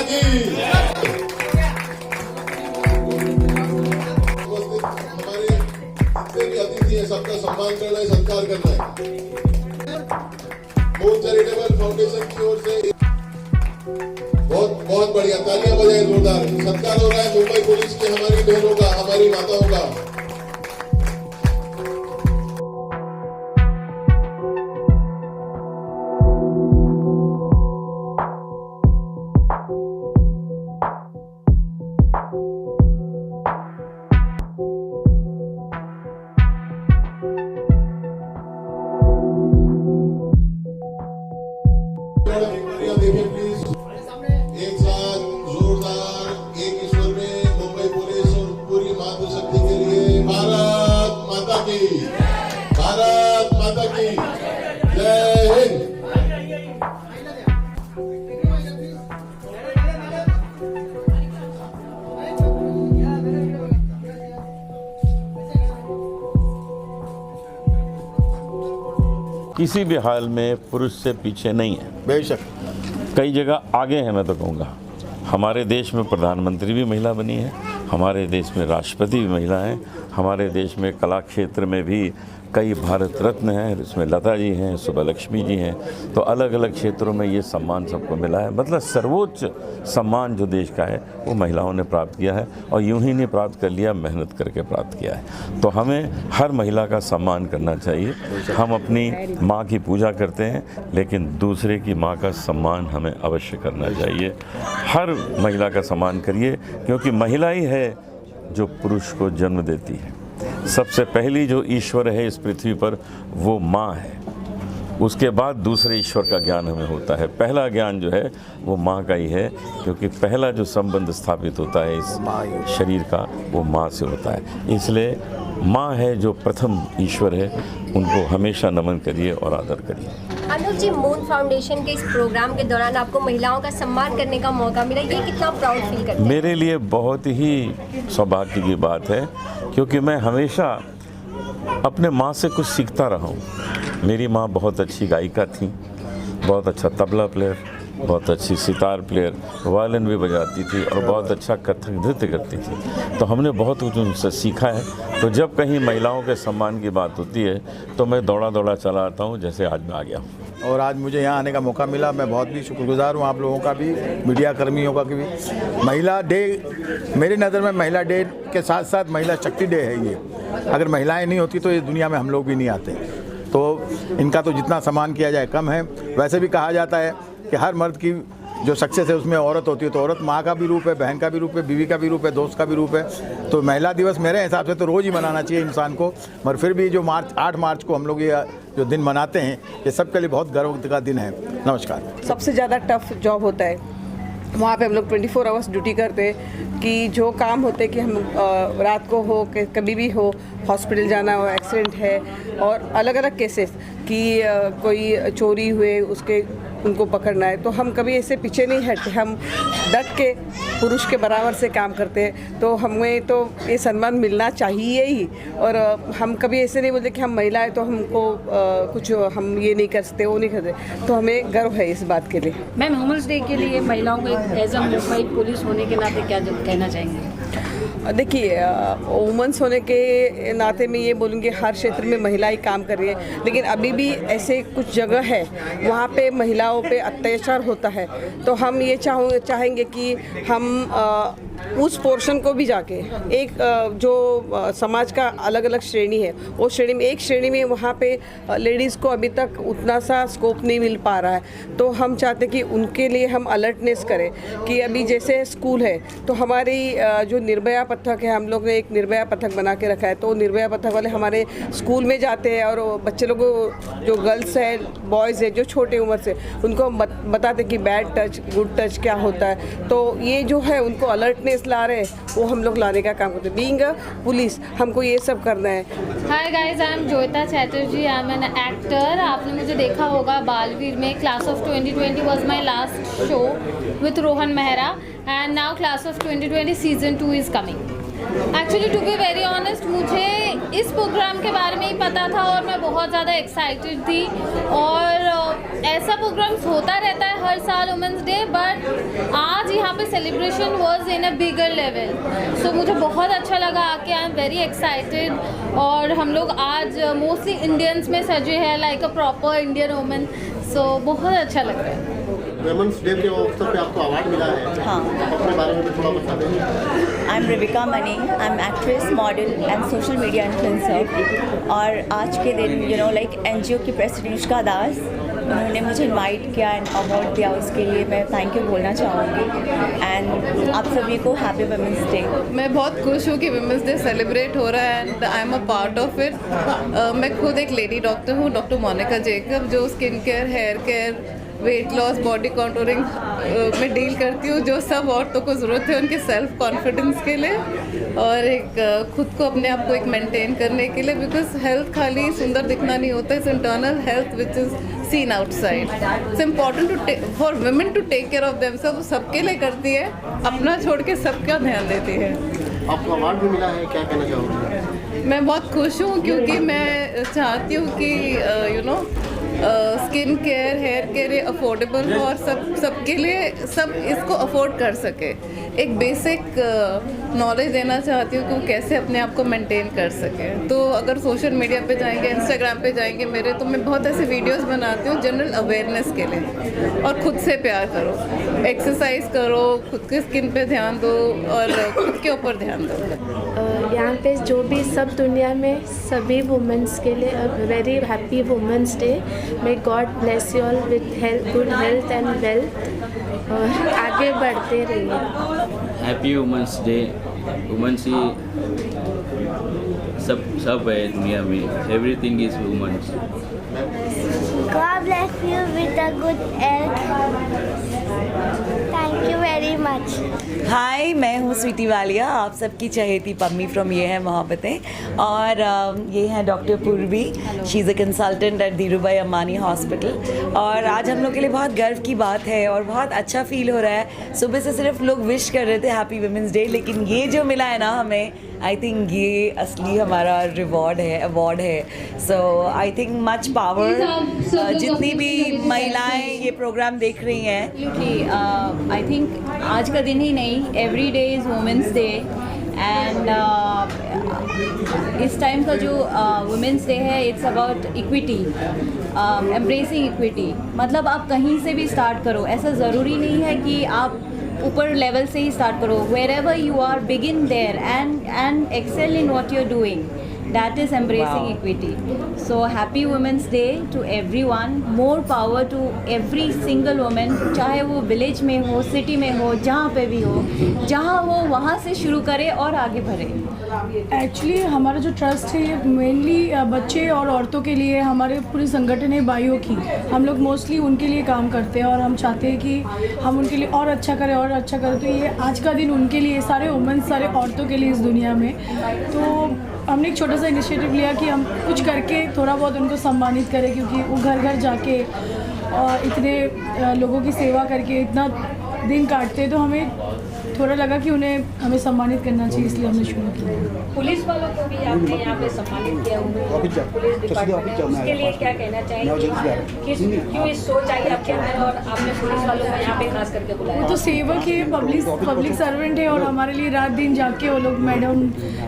की। हमारे जितने भी अतिथि हैं सबका सम्मान करना है, सत्कार करना है। मून चैरिटेबल फाउंडेशन की ओर से बहुत बहुत बढ़िया तालियां बजाएं, जोरदार सत्कार हो रहा है मुंबई पुलिस के हमारी बहनों का, हमारी माताओं का। देखिए प्लीज एक साथ जोरदार एक ईश्वर में मुंबई पुलिस और पूरी मातृशक्ति के लिए भारत माता की, भारत माता की जय हिंद। किसी भी हाल में पुरुष से पीछे नहीं है, बेशक कई जगह आगे हैं। मैं तो कहूँगा हमारे देश में प्रधानमंत्री भी महिला बनी है, हमारे देश में राष्ट्रपति भी महिला हैं, हमारे देश में कला क्षेत्र में भी कई भारत रत्न हैं, इसमें लता जी हैं, सुब्बलक्ष्मी जी हैं। तो अलग अलग क्षेत्रों में ये सम्मान सबको मिला है। मतलब सर्वोच्च सम्मान जो देश का है वो महिलाओं ने प्राप्त किया है, और यूं ही नहीं प्राप्त कर लिया, मेहनत करके प्राप्त किया है। तो हमें हर महिला का सम्मान करना चाहिए। हम अपनी माँ की पूजा करते हैं, लेकिन दूसरे की माँ का सम्मान हमें अवश्य करना चाहिए। हर महिला का सम्मान करिए, क्योंकि महिला ही है जो पुरुष को जन्म देती है। सबसे पहली जो ईश्वर है इस पृथ्वी पर वो माँ है, उसके बाद दूसरे ईश्वर का ज्ञान हमें होता है। पहला ज्ञान जो है वो माँ का ही है, क्योंकि पहला जो संबंध स्थापित होता है इस शरीर का वो माँ से होता है। इसलिए माँ है जो प्रथम ईश्वर है, उनको हमेशा नमन करिए और आदर करिए। अनुज जी, मून फाउंडेशन के इस प्रोग्राम के दौरान आपको महिलाओं का सम्मान करने का मौका मिला, ये कितना प्राउड फील करते हैं? मेरे लिए बहुत ही सौभाग्य की बात है, क्योंकि मैं हमेशा अपने माँ से कुछ सीखता रहा हूँ। मेरी माँ बहुत अच्छी गायिका थी, बहुत अच्छा तबला प्लेयर, बहुत अच्छी सितार प्लेयर, वायलिन भी बजाती थी और बहुत अच्छा कथक नृत्य करती थी। तो हमने बहुत कुछ उनसे सीखा है। तो जब कहीं महिलाओं के सम्मान की बात होती है तो मैं दौड़ा दौड़ा चला आता हूँ, जैसे आज मैं आ गया हूँ। और आज मुझे यहाँ आने का मौका मिला, मैं बहुत भी शुक्रगुजार हूँ आप लोगों का भी, मीडिया कर्मियों का भी। महिला डे मेरी नज़र में महिला डे के साथ साथ महिला शक्ति डे है ये। अगर महिलाएं नहीं होती तो इस दुनिया में हम लोग भी नहीं आते। तो इनका तो जितना सम्मान किया जाए कम है। वैसे भी कहा जाता है कि हर मर्द की जो सक्सेस है उसमें औरत होती है, तो औरत माँ का भी रूप है, बहन का भी रूप है, बीवी का भी रूप है, दोस्त का भी रूप है। तो महिला दिवस मेरे हिसाब से तो रोज़ ही मनाना चाहिए इंसान को। मगर फिर भी जो 8 मार्च को हम लोग ये जो दिन मनाते हैं, ये सबके लिए बहुत गर्व का दिन है। नमस्कार। सबसे ज़्यादा टफ जॉब होता है, वहाँ पे हम लोग 24 आवर्स ड्यूटी करते हैं कि जो काम होते कि हम रात को हो कि कभी भी हो, हॉस्पिटल जाना हो, एक्सीडेंट है, और अलग अलग केसेस कि कोई चोरी हुए उसके उनको पकड़ना है, तो हम कभी ऐसे पीछे नहीं हटते। हम डट के पुरुष के बराबर से काम करते हैं। तो हमें तो ये सम्मान मिलना चाहिए ही। और हम कभी ऐसे नहीं बोलते कि हम महिला है तो हमको कुछ हम ये नहीं कर सकते, वो नहीं करते। तो हमें गर्व है इस बात के लिए। मैम, वुमेन्स डे के लिए महिलाओं को एज अ मुंबई पुलिस होने के नाते क्या कहना चाहेंगे? देखिए, वुमेन्स होने के नाते मैं ये बोलूँगी हर क्षेत्र में महिलाएं काम कर रही है, लेकिन अभी भी ऐसे कुछ जगह है वहाँ पे महिलाओं पे अत्याचार होता है। तो हम ये चाहेंगे कि हम उस पोर्शन को भी जाके एक जो समाज का अलग अलग श्रेणी है, वो श्रेणी में एक श्रेणी में वहाँ पे लेडीज़ को अभी तक उतना सा स्कोप नहीं मिल पा रहा है। तो हम चाहते कि उनके लिए हम अलर्टनेस करें कि अभी जैसे स्कूल है तो हमारी जो निर्भया पथक है, हम लोग ने एक निर्भया पथक बना के रखा है। तो निर्भया पथक वाले हमारे स्कूल में जाते हैं और बच्चे लोगों को, जो गर्ल्स है, बॉयज़ है, जो छोटे उम्र से, उनको बताते कि बैड टच गुड टच क्या होता है। तो ये जो है उनको अलर्टनेस ला रहे हैं, वो हम लोग लाने का काम करते हैं। बीइंग अ पुलिस हमको ये सब करना है। Hi guys, I am Joyita Chatterjee, I am an actor. आपने मुझे देखा होगा बालवीर में। Class of 2020 was my last show with Rohan Mehra, and now class of 2020 season 2 is coming. Actually to be very honest, मुझे इस प्रोग्राम के बारे में ही पता था और मैं बहुत ज़्यादा एक्साइटेड थी। और ऐसा प्रोग्राम्स होता रहता है हर साल वुमेंस डे, बट आज यहाँ पे celebration was in a bigger level. So मुझे बहुत अच्छा लगा आके, आई एम वेरी एक्साइटेड। और हम लोग आज मोस्टली इंडियंस में सजे हैं like a proper Indian women, so बहुत अच्छा लग रहा है। वुमेन्स डे के अवसर पे आपको अवार्ड मिला है, हाँ। अपने बारे में भी थोड़ा बता दें। I am Rivika Mani, I am actress, model and social media influencer. और आज के दिन लाइक NGO की प्रेसिडेंट अनुष्का दास, उन्होंने मुझे इनवाइट किया एंड अवार्ड दिया, उसके लिए मैं थैंक यू बोलना चाहूँगी। एंड आप सभी को हैप्पी वुमेंस डे। मैं बहुत खुश हूँ कि वुमेंस डे सेलिब्रेट हो रहा है and I am a part of it. मैं खुद एक लेडी डॉक्टर हूँ, डॉक्टर मोनिका जेकब, जो skin care, hair care, weight loss, body contouring में डील करती हूँ, जो सब औरतों को ज़रूरत है उनके सेल्फ कॉन्फिडेंस के लिए और एक खुद को अपने आप को एक मेंटेन करने के लिए। बिकॉज हेल्थ खाली सुंदर दिखना नहीं होता, it's internal health which is seen outside. It's important to for women to take care of them. सब सबके लिए करती है, अपना छोड़ के सबका ध्यान देती है। आपको अवार्ड भी मिला है, क्या कहना चाहोगे? मैं बहुत खुश हूँ क्योंकि मैं चाहती हूँ कि skin care, hair care affordable हो और सबके लिए सब इसको अफोर्ड कर सके। एक बेसिक नॉलेज देना चाहती हूँ कि वो कैसे अपने आप को मेंटेन कर सके। तो अगर सोशल मीडिया पे जाएंगे, इंस्टाग्राम पे जाएंगे मेरे, तो मैं बहुत ऐसे वीडियोस बनाती हूँ जनरल अवेयरनेस के लिए। और खुद से प्यार करो, एक्सरसाइज करो, खुद के स्किन पे ध्यान दो और खुद के ऊपर ध्यान दो। यहाँ पे जो भी सब दुनिया में सभी वुमेंस के लिए very happy women's day. May God bless you all with good health and wealth, और आगे बढ़ते रहिए। Happy women's day. वुमेंस ही सब है दुनिया में, everything is women's. God bless you with a good health. Thank you very much. हाय, मैं हूँ स्वीटी वालिया, आप सबकी चहेती पम्मी फ्रॉम ये है मोहब्बतें। और ये हैं डॉक्टर पूर्वी, she is a consultant eight Dhirubhai Ambani hospital. और आज हम लोग के लिए बहुत गर्व की बात है और बहुत अच्छा फील हो रहा है। सुबह से सिर्फ लोग विश कर रहे थे हैप्पी वुमेंस डे, लेकिन ये जो मिला है ना हमें, आई थिंक ये असली हमारा रिवॉर्ड है, अवार्ड है। सो आई थिंक मच पावर। जितनी भी महिलाएं ये प्रोग्राम देख रही हैं, क्योंकि आई थिंक आज का दिन ही नहीं, every day is women's day. And इस टाइम का जो वुमेंस डे है, it's about equity, embracing equity. मतलब आप कहीं से भी स्टार्ट करो, ऐसा ज़रूरी नहीं है कि आप ऊपर लेवल से ही स्टार्ट करो। Wherever you are, begin there and excel in what you are doing. That is embracing equity. So happy Women's Day to everyone. More power to every single woman. चाहे वो village में हो, city में हो, जहाँ पे भी हो, जहाँ हो वहाँ से शुरू करे और आगे बढ़े। एक्चुअली हमारा जो ट्रस्ट है ये मेनली बच्चे और औरतों के लिए, हमारे पूरी संगठन है बाइयों की, हम लोग मोस्टली उनके लिए काम करते हैं और हम चाहते हैं कि हम उनके लिए और अच्छा करें और अच्छा करें। तो ये आज का दिन उनके लिए, सारे वुमेन्स, सारे औरतों के लिए इस दुनिया में। तो हमने एक छोटा सा इनिशिएटिव लिया कि हम कुछ करके थोड़ा बहुत उनको सम्मानित करें, क्योंकि वो घर घर जाके और इतने लोगों की सेवा करके इतना दिन काटते हैं। तो हमें थोड़ा लगा कि हमें सम्मानित करना चाहिए, इसलिए हमने शुरू किया। पुलिस वालों को भी आपने यहाँ पे सम्मानित किया हुआ है, पुलिस डिपार्टमेंट, उसके लिए क्या कहना चाहेंगे? क्यों इस सोच आई आपके अंदर और आपने पुलिस वालों को यहाँ पे खास करके बुलाया? वो तो सेवक है, पब्लिक सर्वेंट है, और हमारे लिए रात दिन जाके वो लोग, मैडम,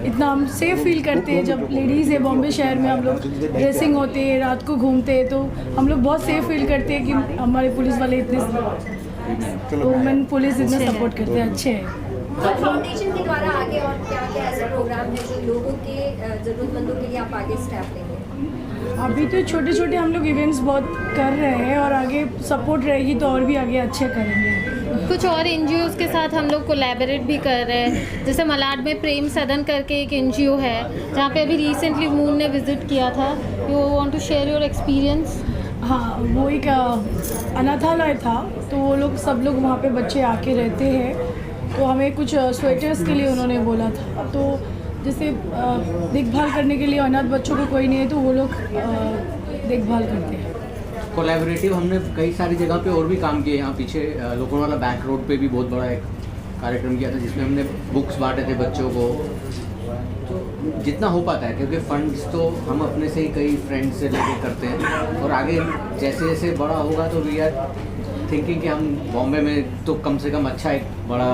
इतना हम सेफ फील करते हैं। जब लेडीज़ है बॉम्बे शहर में, हम लोग ड्रेसिंग होते हैं, रात को घूमते हैं, तो हम लोग बहुत सेफ फील करते हैं कि हमारे पुलिस वाले इतने, वुमेन पुलिस इतना सपोर्ट करते हैं, अच्छे हैं। फाउंडेशन के द्वारा आगे और क्या ऐसे प्रोग्राम है जो लोगों के ज़रूरतमंदों के लिए आप आगे स्टेप लेंगे? अभी तो छोटे छोटे हम लोग इवेंट्स बहुत कर रहे हैं और आगे सपोर्ट रहेगी तो और भी आगे अच्छे करेंगे। कुछ और NGOs के साथ हम लोग कोलैबोरेट भी कर रहे हैं। जैसे मलाड में प्रेम सदन करके एक NGO है, जहाँ पे अभी रिसेंटली मून ने विज़िट किया था। You want to share your experience? हाँ, वो एक अनाथालय था, तो वो लोग सब लोग वहाँ पे बच्चे आके रहते हैं। तो हमें कुछ स्वेटर्स के लिए उन्होंने बोला था, तो जैसे देखभाल करने के लिए अनाथ बच्चों को कोई नहीं है, तो वो लोग देखभाल करते हैं। कोलैबोरेटिव हमने कई सारी जगह पे और भी काम किए। यहाँ पीछे लोकोवाला बैंक रोड पे भी बहुत बड़ा एक कार्यक्रम किया था, जिसमें हमने बुक्स बांटे थे बच्चों को, जितना हो पाता है, क्योंकि फंड्स तो हम अपने से ही कई फ्रेंड्स से लेके करते हैं, और आगे जैसे जैसे बड़ा होगा तो वी आर थिंकिंग कि हम बॉम्बे में तो कम से कम अच्छा एक बड़ा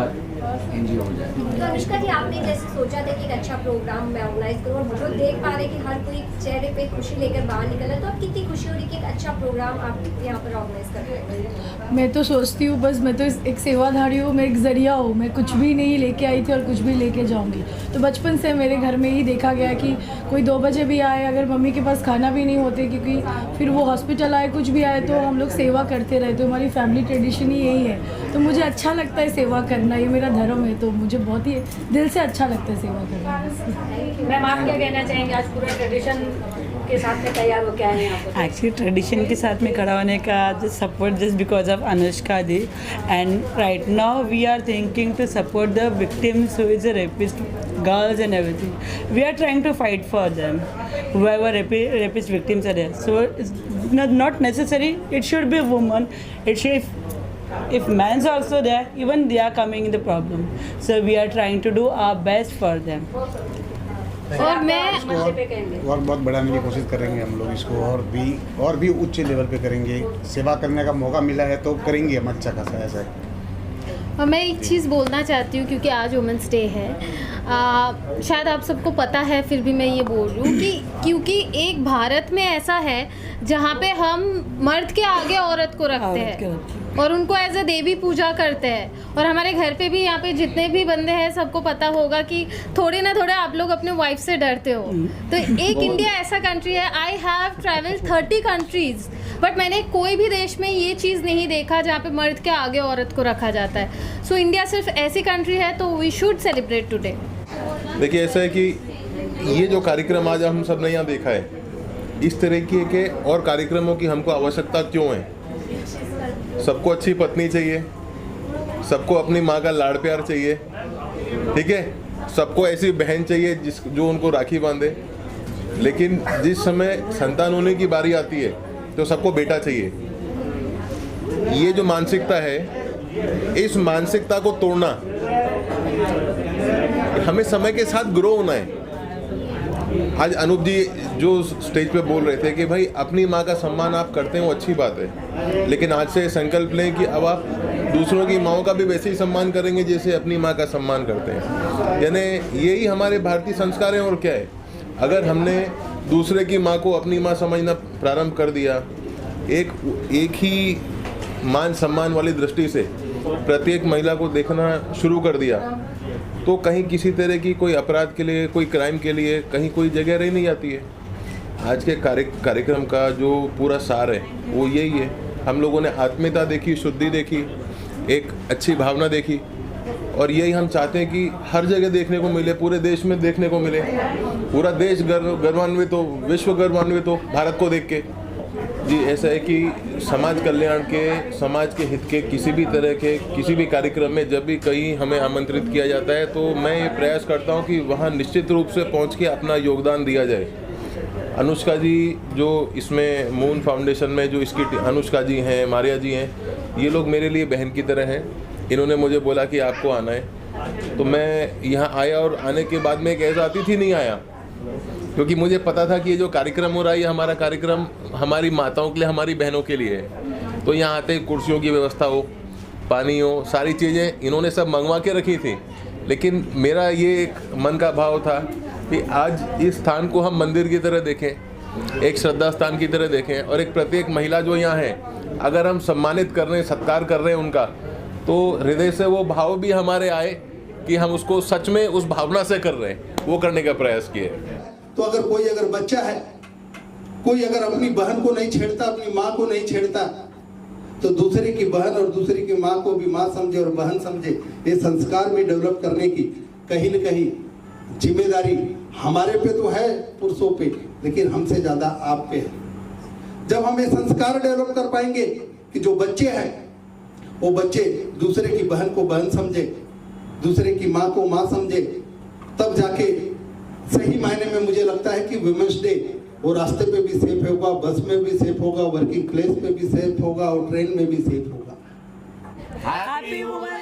NGO हो जाए। तो अनुष्का जी, आपने जैसे सोचा था कि एक अच्छा प्रोग्राम मैं ऑर्गेनाइज करूँ, और जो देख पा रहे कि हर कोई चेहरे पे खुशी लेकर बाहर निकल रहा है, तो अब कितनी खुशी हो रही कि एक अच्छा प्रोग्राम आप यहाँ पर ऑर्गेनाइज कर रहे हैं? मैं तो सोचती हूँ बस मैं तो एक सेवाधारी हूँ, मैं एक ज़रिया हूँ, मैं कुछ भी नहीं लेके आई थी और कुछ भी लेके जाऊँगी। तो बचपन से मेरे घर में ही देखा गया कि कोई 2 बजे भी आए, अगर मम्मी के पास खाना भी नहीं होते क्योंकि फिर वो हॉस्पिटल आए, कुछ भी आए, तो हम लोग सेवा करते रहे। तो हमारी फैमिली ट्रेडिशन ही यही है, तो मुझे अच्छा लगता है सेवा करना, ये मेरा धर्म है, तो मुझे बहुत ही दिल से अच्छा लगता है सेवा करना। मैम, आप क्या कहना चाहेंगे, आज पूरा ट्रेडिशन के साथ में तैयार हो क्या है यहाँ पर? एक्चुअली ट्रेडिशन के साथ में खड़ा होने का support just because of Anushka di, and right now we are thinking to support the victims who is a rapist girls and everything. We are trying to fight for them, whoever rapist victims are there. So it's not necessary it should be a woman, it should, if men's also there, even they are coming in the problem. So we are trying to do our best for them. और मैं और बहुत बढ़ाने की कोशिश करेंगे हम लोग इसको, और भी उच्च लेवल पे करेंगे। सेवा करने का मौका मिला है तो करेंगे हम अच्छा खासा ऐसा। और मैं एक चीज़ बोलना चाहती हूँ, क्योंकि आज वुमेंस डे है, शायद आप सबको पता है, फिर भी मैं ये बोल रही हूँ कि क्योंकि एक भारत में ऐसा है जहाँ पे हम मर्द के आगे औरत को रखते हैं और उनको एज अ देवी पूजा करते हैं। और हमारे घर पे भी यहाँ पे जितने भी बंदे हैं सबको पता होगा कि थोड़े ना थोड़े आप लोग अपने वाइफ से डरते हो। तो एक इंडिया ऐसा कंट्री है, I have travelled 30 countries, but मैंने कोई भी देश में ये चीज़ नहीं देखा जहाँ पे मर्द के आगे औरत को रखा जाता है। सो इंडिया सिर्फ ऐसी कंट्री है, तो वी शुड सेलिब्रेट टुडे। देखिए, ऐसा है कि ये जो कार्यक्रम आज हम सब ने यहाँ देखा है, इस तरीके के और कार्यक्रमों की हमको आवश्यकता क्यों है? सबको अच्छी पत्नी चाहिए, सबको अपनी माँ का लाड़ प्यार चाहिए, ठीक है, सबको ऐसी बहन चाहिए जो उनको राखी बांधे। लेकिन जिस समय संतान होने की बारी आती है तो सबको बेटा चाहिए। ये जो मानसिकता है, इस मानसिकता को तोड़ना, हमें समय के साथ ग्रो होना है। आज अनूप जी जो स्टेज पे बोल रहे थे कि भाई अपनी माँ का सम्मान आप करते हैं, वो अच्छी बात है, लेकिन आज से संकल्प लें कि अब आप दूसरों की माँओं का भी वैसे ही सम्मान करेंगे जैसे अपनी माँ का सम्मान करते हैं। यानी यही हमारे भारतीय संस्कार हैं। और क्या है, अगर हमने दूसरे की माँ को अपनी माँ समझना प्रारंभ कर दिया, एक ही मान सम्मान वाली दृष्टि से प्रत्येक महिला को देखना शुरू कर दिया, तो कहीं किसी तरह की कोई अपराध के लिए, कोई क्राइम के लिए कहीं कोई जगह रह नहीं जाती है। आज के कार्यक्रम का जो पूरा सार है वो यही है। हम लोगों ने आत्मीयता देखी, शुद्धि देखी, एक अच्छी भावना देखी, और यही हम चाहते हैं कि हर जगह देखने को मिले, पूरे देश में देखने को मिले। पूरा देश गर्वान्वित हो, विश्व गर्वान्वित हो भारत को देख के। जी, ऐसा है कि समाज कल्याण के, समाज के हित के किसी भी तरह के किसी भी कार्यक्रम में जब भी कहीं हमें आमंत्रित किया जाता है, तो मैं ये प्रयास करता हूँ कि वहाँ निश्चित रूप से पहुँच के अपना योगदान दिया जाए। अनुष्का जी जो इसमें मून फाउंडेशन में जो इसकी अनुष्का जी हैं, मारिया जी हैं, ये लोग मेरे लिए बहन की तरह हैं। इन्होंने मुझे बोला कि आपको आना है, तो मैं यहाँ आया, और आने के बाद में एक ऐसा अतिथि नहीं आया, क्योंकि मुझे पता था कि ये जो कार्यक्रम हो रहा है, ये हमारा कार्यक्रम हमारी माताओं के लिए, हमारी बहनों के लिए है। तो यहाँ आते कुर्सियों की व्यवस्था हो, पानी हो, सारी चीज़ें इन्होंने सब मंगवा के रखी थी। लेकिन मेरा ये एक मन का भाव था कि आज इस स्थान को हम मंदिर की तरह देखें, एक श्रद्धा स्थान की तरह देखें, और एक प्रत्येक महिला जो यहाँ है, अगर हम सम्मानित कर रहे हैं, सत्कार कर रहे हैं उनका, तो हृदय से वो भाव भी हमारे आए कि हम उसको सच में उस भावना से कर रहे हैं, वो करने का प्रयास किए। तो अगर बच्चा है, कोई अगर अपनी बहन को नहीं छेड़ता, अपनी माँ को नहीं छेड़ता, तो दूसरे की बहन और दूसरे की माँ को भी माँ समझे और बहन समझे, ये संस्कार भी डेवलप करने की कहीं न कहीं जिम्मेदारी हमारे पे तो है, पुरुषों पे, लेकिन हमसे ज्यादा आप पे है। जब हम ये संस्कार डेवलप कर पाएंगे कि जो बच्चे हैं वो बच्चे दूसरे की बहन को बहन समझे, दूसरे की माँ को माँ समझे, तब जाके सही मायने में मुझे लगता है कि वुमेन्स डे वो रास्ते पे भी सेफ होगा, बस में भी सेफ होगा, वर्किंग प्लेस पे भी सेफ होगा, और ट्रेन में भी सेफ होगा। Happy women's